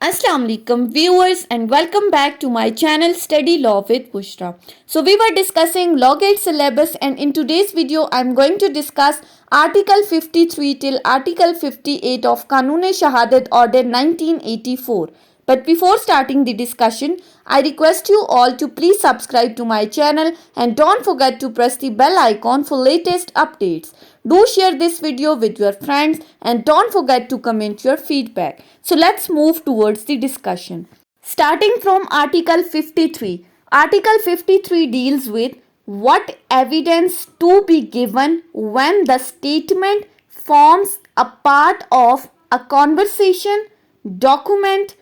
Assalamu alaikum viewers and welcome back to my channel Study Law with Bushra. So we were discussing Law Gate syllabus and in today's video I am going to discuss Article 53 till Article 58 of Kanun-e-Shahadat Order 1984. But before starting the discussion, I request you all to please subscribe to my channel and don't forget to press the bell icon for latest updates. Do share this video with your friends and don't forget to comment your feedback. So let's move towards the discussion. Starting from Article 53. Article 53 deals with what evidence to be given when the statement forms a part of a conversation, document,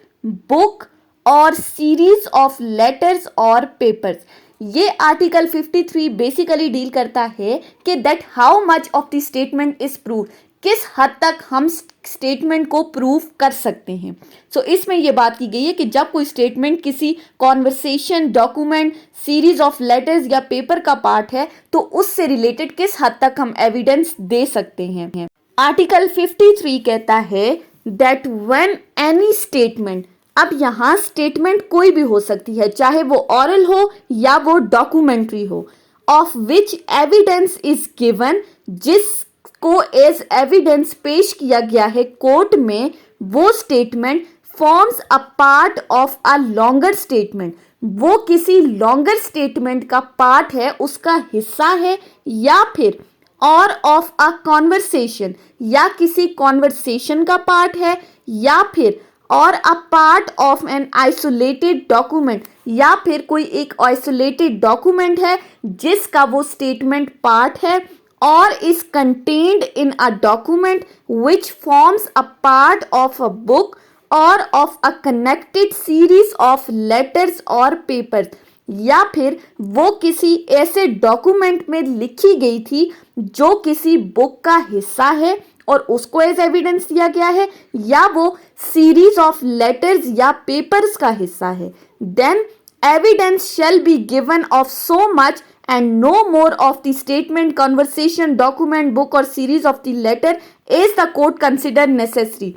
book और series of letters or papers. ये article 53 basically deal करता है कि that how much of the statement is prove, किस हद तक हम statement को प्रूव कर सकते हैं. सो इसमें यह बात की गई है कि जब कोई स्टेटमेंट किसी conversation, document, series of letters या पेपर का पार्ट है तो उससे रिलेटेड किस हद तक हम एविडेंस दे सकते हैं. आर्टिकल 53 कहता है दैट व्हेन एनी स्टेटमेंट, अब यहाँ स्टेटमेंट कोई भी हो सकती है, चाहे वो ऑरल हो या वो डॉक्यूमेंट्री हो, of which evidence is given, जिसको एज एविडेंस पेश किया गया है कोर्ट में, वो statement forms a part of a longer statement, वो किसी लॉन्गर स्टेटमेंट का पार्ट है, उसका हिस्सा है, या फिर और ऑफ अ कॉन्वर्सेशन, या किसी कॉन्वर्सेशन का पार्ट है, या फिर और अ part of an isolated document, या फिर कोई एक आइसोलेटेड डॉक्यूमेंट है जिसका वो स्टेटमेंट पार्ट है, or is contained in a document which forms a part of a book or of a connected series of letters or papers, या फिर वो किसी ऐसे डॉक्यूमेंट में लिखी गई थी जो किसी बुक का हिस्सा है और उसको एज एविडेंस दिया गया है, या वो सीरीज ऑफ लेटर्स या पेपर्स का हिस्सा है. Then evidence shall be given of so much and no more of the statement, conversation, document, book or series of the letter as the court consider necessary.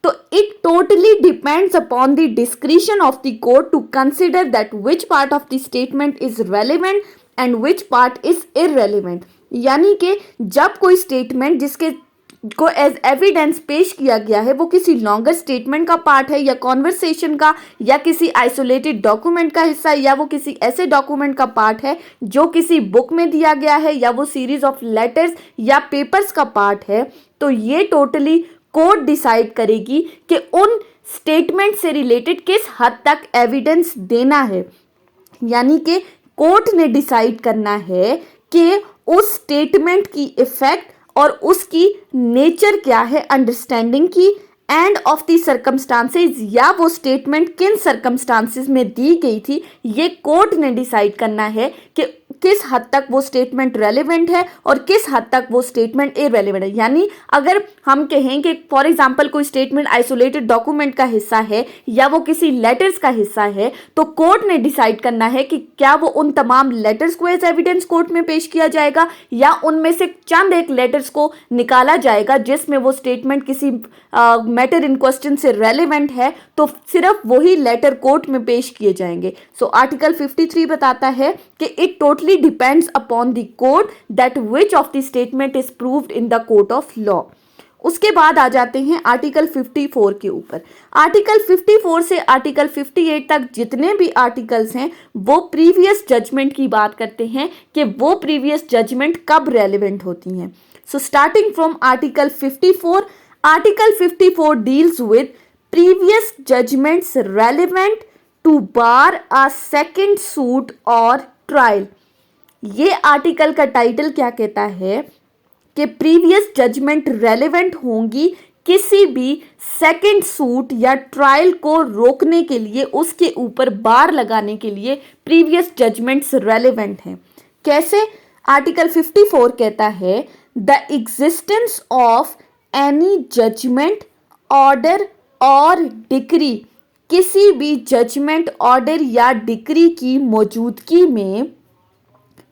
So it totally depends upon the discretion of the court to consider that which part of the statement is relevant and which part is irrelevant. यानी कि जब कोई statement जिसके को as evidence पेश किया गया है वो किसी लॉन्गर स्टेटमेंट का पार्ट है, या कॉन्वर्सेशन का, या किसी आइसोलेटेड डॉक्यूमेंट का हिस्सा, या वो किसी ऐसे डॉक्यूमेंट का पार्ट है जो किसी बुक में दिया गया है, या वो सीरीज ऑफ लेटर्स या पेपर्स का पार्ट है, तो ये टोटली कोर्ट डिसाइड करेगी कि उन स्टेटमेंट से रिलेटेड किस हद तक एविडेंस देना है. यानी कि कोर्ट ने डिसाइड करना है कि उस स्टेटमेंट की इफेक्ट और उसकी नेचर क्या है अंडरस्टैंडिंग की, एंड ऑफ द सर्कमस्टांसेस, या वो स्टेटमेंट किन सर्कमस्टांसेस में दी गई थी, ये कोर्ट ने डिसाइड करना है कि किस हद तक वो स्टेटमेंट रेलेवेंट है और किस हद तक वो स्टेटमेंट इररेलेवेंट है. यानी अगर हम कहें कि फॉर एग्जांपल कोई स्टेटमेंट आइसोलेटेड डॉक्यूमेंट का हिस्सा है या वो किसी लेटर्स का हिस्सा है, तो कोर्ट ने डिसाइड करना है कि क्या वो उन तमाम लेटर्स को एज एविडेंस कोर्ट में पेश किया जाएगा, या उनमें से चंद एक लेटर्स को निकाला जाएगा जिसमें वो स्टेटमेंट किसी मैटर इन क्वेश्चन से रेलेवेंट है, तो सिर्फ वही लेटर कोर्ट में पेश किए जाएंगे. सो आर्टिकल 53 बताता है कि it totally depends upon the court that which of the statement is proved in the court of law. उसके बाद आ जाते हैं आर्टिकल 54 के ऊपर. आर्टिकल 54 से आर्टिकल 58 तक जितने भी आर्टिकल्स हैं वो प्रीवियस जजमेंट की बात करते हैं कि वो प्रीवियस जजमेंट कब रेलिवेंट होती हैं. So starting from article 54, article 54 deals with previous judgments relevant to bar a second suit और ट्रायल. ये आर्टिकल का टाइटल क्या कहता है कि प्रीवियस जजमेंट रेलेवेंट होंगी किसी भी सेकंड सूट या ट्रायल को रोकने के लिए, उसके ऊपर बार लगाने के लिए प्रीवियस जजमेंट्स रेलेवेंट हैं. कैसे? आर्टिकल 54 कहता है the existence of any judgment, order और डिक्री, किसी भी जजमेंट, ऑर्डर या डिक्री की मौजूदगी में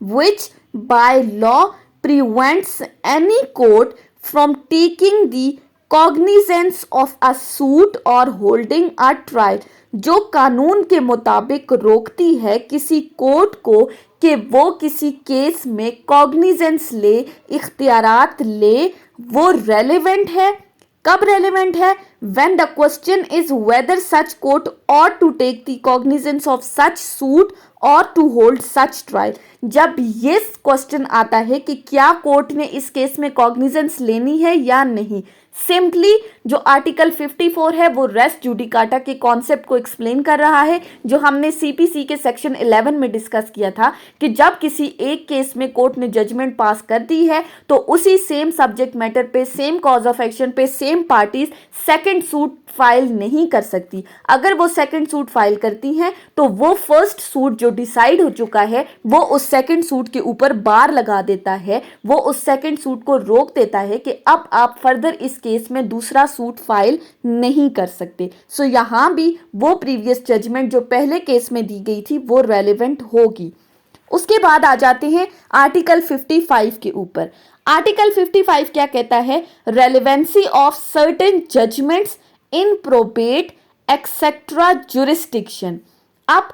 which by law prevents any court from taking the cognizance of a suit और होल्डिंग अ ट्रायल, जो कानून के मुताबिक रोकती है किसी कोर्ट को कि वो किसी केस में कॉग्निजेंस ले, इख्तियारात ले, वो रेलेवेंट है। कब रेलेवेंट है? When the question is whether such court or to take the cognizance of such suit or to hold such trial. जब ये क्वेश्चन आता है कि क्या कोर्ट ने इस केस में कॉग्निजेंस लेनी है या नहीं, सिंपली जो आर्टिकल 54 है वो रेस जुडिकाटा के कॉन्सेप्ट को एक्सप्लेन कर रहा है, जो हमने सीपीसी के सेक्शन 11 में डिस्कस किया था कि जब किसी एक केस में कोर्ट ने जजमेंट पास कर दी है तो उसी सेम सब्जेक्ट मैटर पे, सेम कॉज ऑफ एक्शन पे, same parties second suit file नहीं कर सकती। अगर वो सेकंड सूट फाइल करती हैं तो वो फर्स्ट सूट जो डिसाइड हो चुका है वो उस सेकंड सूट के ऊपर बार लगा देता है, वो उस सेकंड सूट को रोक देता है कि अब आप फर्दर इस केस में दूसरा सूट फाइल नहीं कर सकते। सो यहां भी वो प्रीवियस जजमेंट जो पहले केस में दी गई थी वो रेलेवेंट होगी। उसके बाद आ जाते हैं आर्टिकल 55 के ऊपर। आर्टिकल 55 क्या कहता है? Relevancy of certain judgements in probate etcetera jurisdiction. अब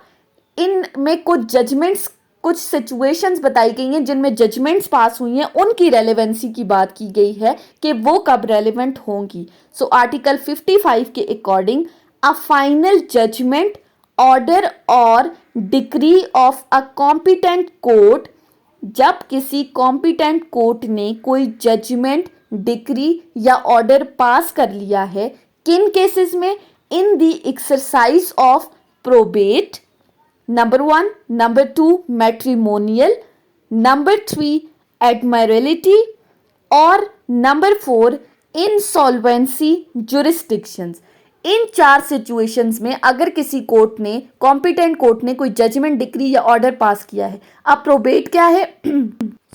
इनमें कुछ जजमेंट्स, कुछ सिचुएशंस बताई गई हैं जिनमें जजमेंट्स पास हुई हैं, उनकी रेलेवेंसी की बात की गई है कि वो कब रेलेवेंट होंगी। सो आर्टिकल 55 के according a final judgment, order और decree of a competent court, जब किसी कॉम्पिटेंट कोर्ट ने कोई जजमेंट, डिक्री या ऑर्डर पास कर लिया है, किन केसेस में? In the exercise of probate, number 1, number 2 matrimonial, number 3 admiralty और नंबर 4 इंसॉल्वेंसी जुरिस्डिक्शंस। इन 4 सिचुएशंस में अगर किसी कोर्ट ने, कॉम्पिटेंट कोर्ट ने कोई जजमेंट, डिक्री या ऑर्डर पास किया है। अब प्रोबेट क्या है?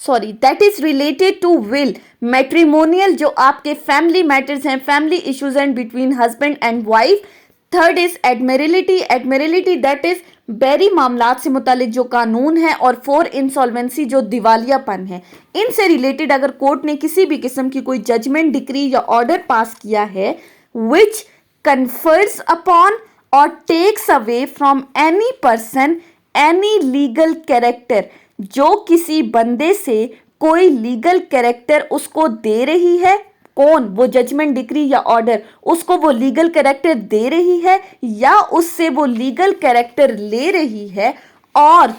Sorry, that is related to will. Matrimonial जो आपके फैमिली मैटर्स हैं, family issues and between husband and wife. Third is admiralty. Admiralty that is बैरी मामलात से मुतालिक जो कानून है। और 4 इंसॉल्वेंसी जो दिवालियापन है। इनसे रिलेटेड अगर कोर्ट ने किसी भी किस्म की कोई जजमेंट, डिक्री या ऑर्डर पास किया है विच confers upon or takes away from any person any legal character, जो किसी बंदे से कोई लीगल कैरेक्टर उसको दे रही है। कौन? वो जजमेंट, डिक्री या ऑर्डर उसको वो लीगल कैरेक्टर दे रही है या उससे वो लीगल कैरेक्टर ले रही है। और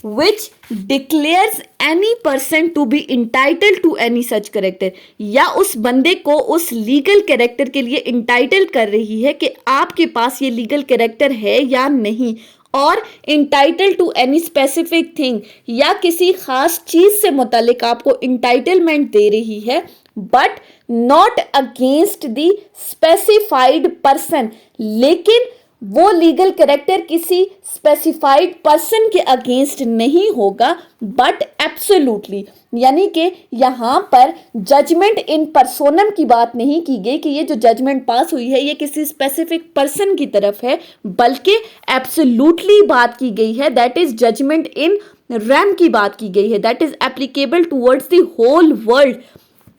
which declares any person to be entitled to any such character, या उस बंदे को उस लीगल कैरेक्टर के लिए इंटाइटल कर रही है कि आपके पास ये लीगल कैरेक्टर है या नहीं। और entitled to any specific thing, या किसी खास चीज से मुतालिक आपको इंटाइटलमेंट दे रही है, but not against the specified person, लेकिन वो लीगल कैरेक्टर किसी स्पेसिफाइड पर्सन के अगेंस्ट नहीं होगा, बट एब्सोल्युटली, यानी कि यहां पर जजमेंट इन पर्सोनम की बात नहीं की गई कि ये जो जजमेंट पास हुई है ये किसी स्पेसिफिक पर्सन की तरफ है, बल्कि एब्सोल्युटली बात की गई है, that is judgment in rem की बात की गई है, that is applicable towards the whole world.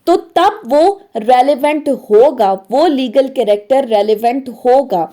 तो तब वो रेलेवेंट होगा, वो लीगल कैरेक्टर रेलेवेंट होगा।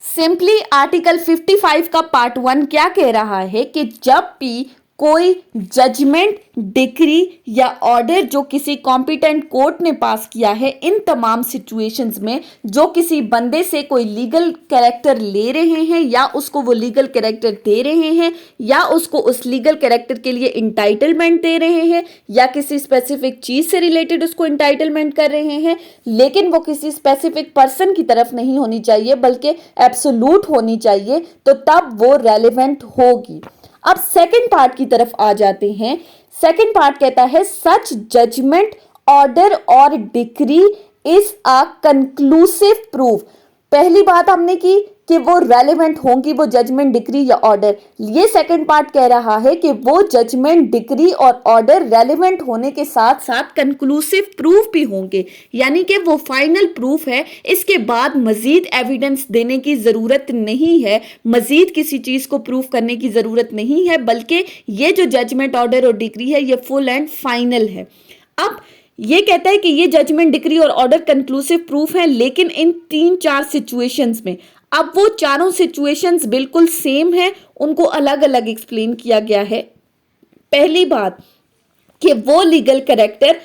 सिंपली आर्टिकल 55 का पार्ट 1 क्या कह रहा है कि जब भी कोई जजमेंट, डिक्री या ऑर्डर जो किसी कॉम्पिटेंट कोर्ट ने पास किया है, इन तमाम सिचुएशंस में जो किसी बंदे से कोई लीगल कैरेक्टर ले रहे हैं या उसको वो लीगल कैरेक्टर दे रहे हैं या उसको उस लीगल कैरेक्टर के लिए इंटाइटलमेंट दे रहे हैं या किसी स्पेसिफिक चीज से रिलेटेड उसको इंटाइटलमेंट कर रहे हैं, लेकिन वो किसी स्पेसिफिक पर्सन की तरफ नहीं होनी चाहिए बल्कि एब्सोल्यूट होनी चाहिए, तो तब वो रेलेवेंट होगी। अब सेकंड पार्ट की तरफ आ जाते हैं। सेकंड पार्ट कहता है सच जजमेंट, ऑर्डर और decree is a conclusive proof. पहली बात हमने की कि वो रेलेवेंट होंगी, वो जजमेंट, डिक्री या ऑर्डर। ये सेकंड पार्ट कह रहा है कि वो judgement, decree or order relevant होने के साथ साथ कंक्लूसिव प्रूफ भी होंगे, यानी कि वो फाइनल प्रूफ है। इसके बाद मजीद एविडेंस देने की जरूरत नहीं है, मजीद किसी चीज को प्रूफ करने की जरूरत नहीं है, बल्कि ये जो जजमेंट, ऑर्डर और डिक्री है ये फुल एंड फाइनल है। अब ये कहता है कि ये judgement, decree or order conclusive proof है, लेकिन इन 3-4 सिचुएशंस में। अब वो चारों सिचुएशंस बिल्कुल सेम है, उनको अलग अलग एक्सप्लेन किया गया है। पहली बात कि वो लीगल कैरेक्टर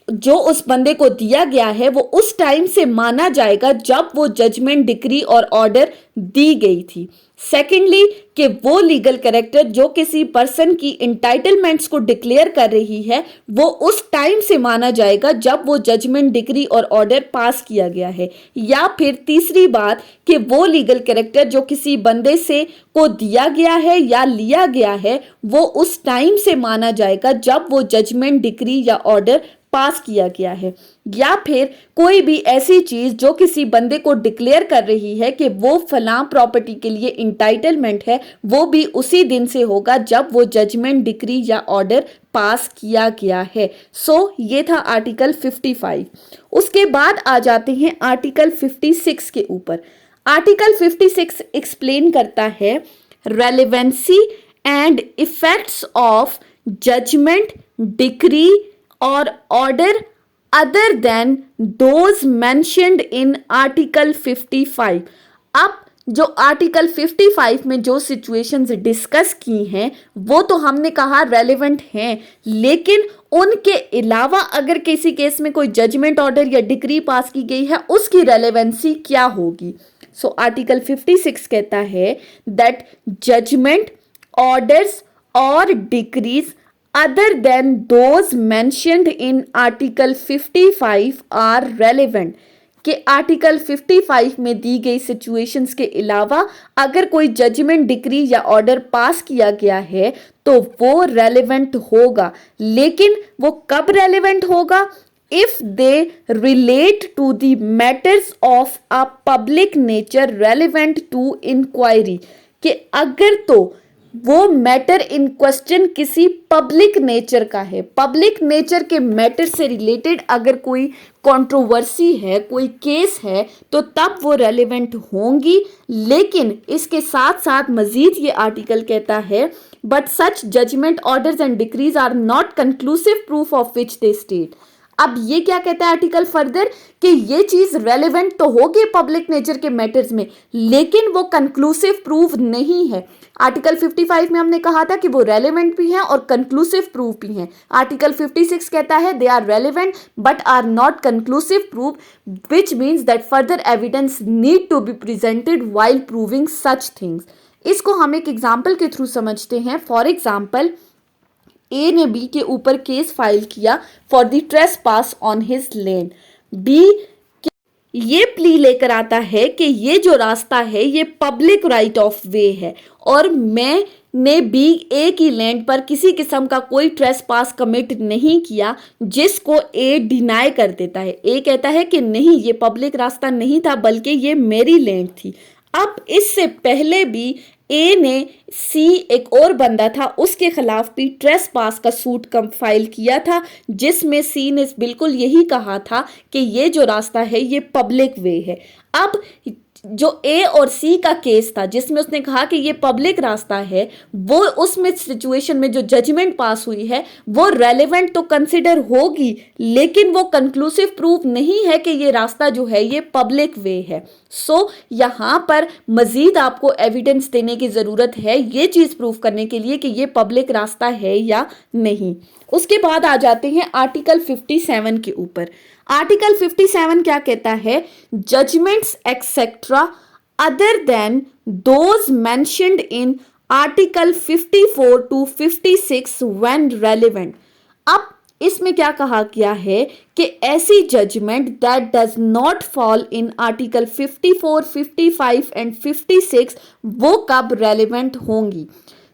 जो उस बंदे को दिया गया है वो उस टाइम से माना जाएगा जब वो जजमेंट, डिक्री और ऑर्डर दी गई थी। सेकेंडली कि वो लीगल कैरेक्टर जो किसी पर्सन की इंटाइटलमेंट्स को डिक्लेयर कर रही है वो उस टाइम से माना जाएगा जब वो judgement, decree or order pass किया गया है। या फिर तीसरी बात कि वो लीगल कैरेक्टर जो किसी बंदे से को दिया गया है या लिया गया है वो उस टाइम से माना जाएगा जब वो जजमेंट, डिक्री या ऑर्डर पास किया गया है। या फिर कोई भी ऐसी चीज जो किसी बंदे को डिक्लेयर कर रही है कि वो फलां प्रॉपर्टी के लिए इंटाइटलमेंट है, वो भी उसी दिन से होगा जब वो जजमेंट, डिक्री या ऑर्डर पास किया गया है। ये था आर्टिकल 55। उसके बाद आ जाते हैं आर्टिकल 56 के ऊपर। आर्टिकल 56 एक्सप्लेन करता है relevancy and effects of judgment, decree or order other than those mentioned in article 55। अब जो आर्टिकल 55 में जो सिचुएशंस डिस्कस की हैं वो तो हमने कहा रेलेवेंट हैं, लेकिन उनके अलावा अगर किसी केस में कोई जजमेंट, ऑर्डर या डिक्री पास की गई है उसकी रेलेवेंसी क्या होगी। आर्टिकल 56 कहता है दैट जजमेंट, ऑर्डर्स और decrees other than those mentioned in article 55 are relevant। कि आर्टिकल 55 में दी गई सिचुएशंस के अलावा अगर कोई जजमेंट, डिक्री या ऑर्डर पास किया गया है तो वो रेलेवेंट होगा। लेकिन वो कब रेलेवेंट होगा? if they relate to the matters of a public nature relevant to inquiry। कि अगर तो वो मैटर इन क्वेश्चन किसी पब्लिक नेचर का है, पब्लिक नेचर के मैटर से रिलेटेड अगर कोई कंट्रोवर्सी है, कोई केस है, तो तब वो रेलेवेंट होंगी। लेकिन इसके साथ साथ मजीद ये आर्टिकल कहता है but such judgment, orders and decrees are not conclusive proof of which they state. अब ये क्या कहता है आर्टिकल फर्दर कि ये चीज रेलेवेंट तो होगी पब्लिक नेचर के मैटर्स में, लेकिन वो कंक्लूसिव प्रूफ नहीं है। आर्टिकल 55 में हमने कहा था कि वो रेलेवेंट भी हैं और कंक्लूसिव प्रूफ भी हैं। आर्टिकल 56 कहता है they are relevant but are not conclusive proof, which means that further evidence need to be presented while proving such things. इसको हम एक एग्जाम्पल के थ्रू समझते हैं। फॉर एग्जाम्पल, ए ने बी के ऊपर केस फाइल किया for the trespass on his land. B ये प्ली लेकर आता है कि ये जो रास्ता है ये पब्लिक राइट ऑफ वे है और मैंने बी ए की लैंड पर किसी किस्म का कोई ट्रेसपास कमिट नहीं किया, जिसको ए डिनाई कर देता है। ए कहता है कि नहीं, ये पब्लिक रास्ता नहीं था बल्कि ये मेरी लैंड थी। अब इससे पहले भी ए ने सी, एक और बंदा था, उसके खिलाफ भी ट्रेसपास का सूट फाइल किया था, जिसमें सी ने बिल्कुल यही कहा था कि ये जो रास्ता है ये पब्लिक वे है। अब जो ए और सी का केस था जिसमें उसने कहा कि ये पब्लिक रास्ता है, वो उसमें सिचुएशन में जो जजमेंट पास हुई है वो रेलेवेंट तो कंसिडर होगी, लेकिन वो कंक्लूसिव प्रूफ नहीं है कि ये रास्ता जो है ये पब्लिक वे है। यहाँ पर मजीद आपको एविडेंस देने की ज़रूरत है ये चीज़ प्रूफ करने के लिए कि ये पब्लिक रास्ता है या नहीं। उसके बाद आ जाते हैं आर्टिकल 57 के ऊपर। आर्टिकल 57 क्या कहता है? Judgments etcetera other than those mentioned in article 54 to 56 when relevant. अब इसमें क्या कहा गया है कि ऐसी judgment that does not fall in article 54, 55 and 56 वो कब रेलेवेंट होंगी।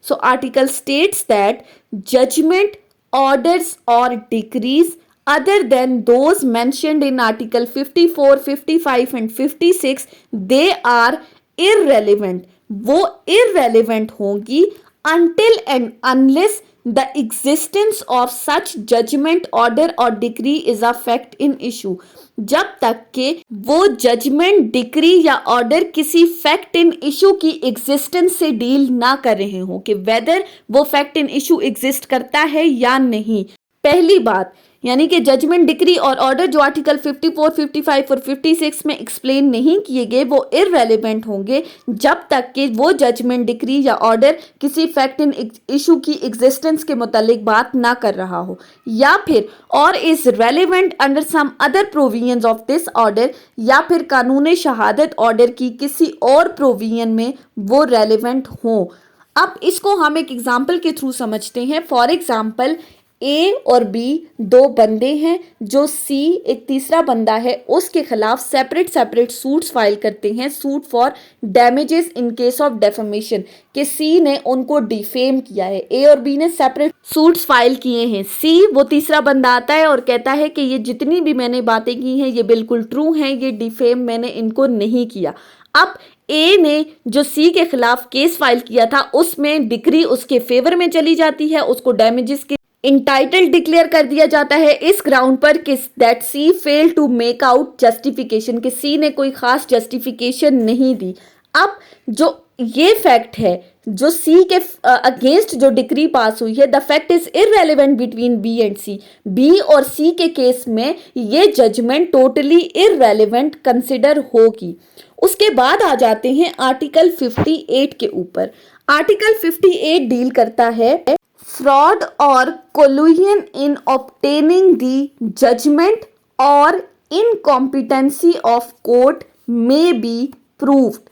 Article states that judgment, orders और decrees other than those mentioned in article 54, 55 and 56 they are irrelevant। वो irrelevant होंगी until and unless the existence of such judgment, order or decree is a fact in issue। जब तक के वो judgement, decree या order किसी fact in issue की existence से डील ना कर रहे हो कि वेदर वो फैक्ट इन इशू एग्जिस्ट करता है या नहीं। पहली बात, यानी कि जजमेंट, डिक्री और ऑर्डर जो आर्टिकल 54, 55 और 56 में एक्सप्लेन नहीं किए गए वो इररेलेवेंट होंगे जब तक कि वो जजमेंट, डिक्री या ऑर्डर किसी फैक्ट इन इशू की एग्जिस्टेंस के मुतालिक बात ना कर रहा हो, या फिर और is relevant under some other provisions of this order, या फिर कानून शहादत ऑर्डर की किसी और प्रोविजन में वो रेलिवेंट हो। अब इसको हम एक एग्जाम्पल के थ्रू समझते हैं। फॉर एग्जाम्पल, ए और बी दो बंदे हैं, जो सी एक तीसरा बंदा है उसके खिलाफ सेपरेट सेपरेट सूट्स फाइल करते हैं, suit for damages in case of defamation, कि सी ने उनको डिफेम किया है। ए और बी ने सेपरेट सूट्स फाइल किए हैं। सी वो तीसरा बंदा आता है और कहता है कि ये जितनी भी मैंने बातें की हैं ये बिल्कुल ट्रू हैं, ये डिफेम मैंने इनको नहीं किया। अब ए ने जो सी के खिलाफ केस फाइल किया था उसमें डिक्री उसके फेवर में चली जाती है, उसको डैमेजेस के इंटाइटल डिक्लेयर कर दिया जाता है इस ग्राउंड पर कि that C fail to make out justification, कि सी ने कोई खास जस्टिफिकेशन नहीं दी। अब जो ये फैक्ट है जो सी के अगेंस्ट जो डिक्री पास हुई है, the fact is irrelevant between B and C. B और सी के केस में ये जजमेंट टोटली इररेलेवेंट कंसिडर होगी। उसके बाद आ जाते हैं आर्टिकल 58 के ऊपर। आर्टिकल 58 डील करता है फ्रॉड और कोलूजन इन ऑब्टेनिंग दी जजमेंट और इनकॉम्पिटेंसी ऑफ कोर्ट में बी प्रूव्ड।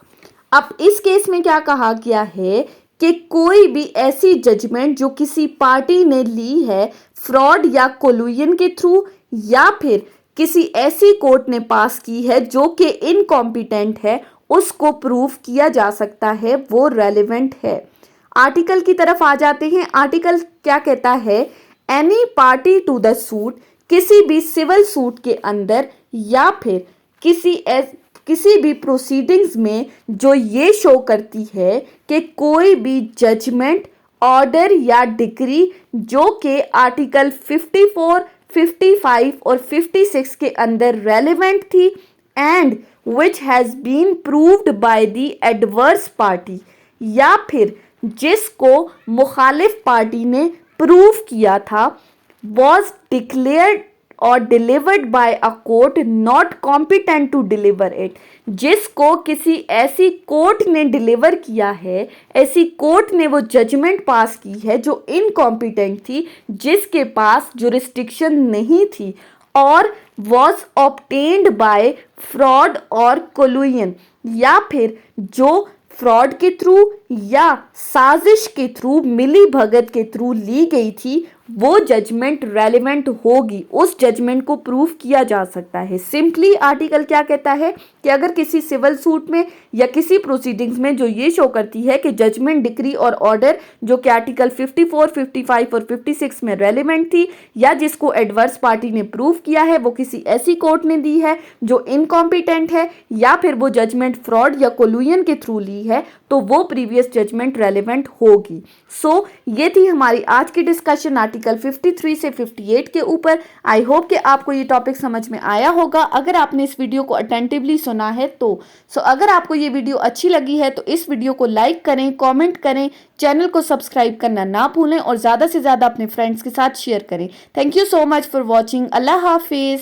अब इस केस में क्या कहा गया है कि कोई भी ऐसी जजमेंट जो किसी पार्टी ने ली है फ्रॉड या कोलूजन के थ्रू, या फिर किसी ऐसी कोर्ट ने पास की है जो कि इनकॉम्पिटेंट है, उसको प्रूव किया जा सकता है, वो रेलिवेंट है। आर्टिकल की तरफ आ जाते हैं। आर्टिकल क्या कहता है? Any party to the suit, किसी भी सिविल सूट के अंदर या फिर किसी भी प्रोसीडिंग्स में जो ये शो करती है कि कोई भी जजमेंट, ऑर्डर या डिक्री जो कि आर्टिकल 54, 55 और 56 के अंदर रेलिवेंट थी and which has been proved by the adverse party, या फिर जिसको मुखालिफ पार्टी ने प्रूव किया था, वॉज डिक्लेयर्ड और delivered by a court not competent to deliver it, जिसको किसी ऐसी कोर्ट ने डिलीवर किया है, ऐसी कोर्ट ने वो जजमेंट पास की है जो इनकॉम्पिटेंट थी, जिसके पास जुरिस्डिक्शन नहीं थी, और वॉज ऑब्टेन्ड बाय फ्रॉड और कोलूजन, या फिर जो फ्रॉड के थ्रू या साजिश के थ्रू, मिली भगत के थ्रू ली गई थी, वो जजमेंट रेलिवेंट होगी, उस जजमेंट को प्रूव किया जा सकता है। सिंपली आर्टिकल क्या कहता है कि अगर किसी सिविल सूट में या किसी प्रोसीडिंग्स में जो ये शो करती है कि जजमेंट, डिक्री और ऑर्डर जो कि आर्टिकल 54, 55 और 56 में रेलिवेंट थी, या जिसको एडवर्स पार्टी ने प्रूव किया है, वो किसी ऐसी कोर्ट ने दी है जो इनकॉम्पिटेंट है, या फिर वो जजमेंट फ्रॉड या कोलूजन के थ्रू ली है, तो वो प्रीवियस जजमेंट रेलिवेंट होगी। सो ये थी हमारी आज की डिस्कशन आर्टिकल 53 से 58 के ऊपर। आई होप कि आपको ये टॉपिक समझ में आया होगा। अगर आपने इस वीडियो को अटेंटिवली सुना है तो अगर आपको ये वीडियो अच्छी लगी है तो इस वीडियो को लाइक करें, कमेंट करें, चैनल को सब्सक्राइब करना ना भूलें और ज़्यादा से ज़्यादा अपने फ्रेंड्स के साथ शेयर करें। Thank you so much for watching. अल्लाह हाफिज़।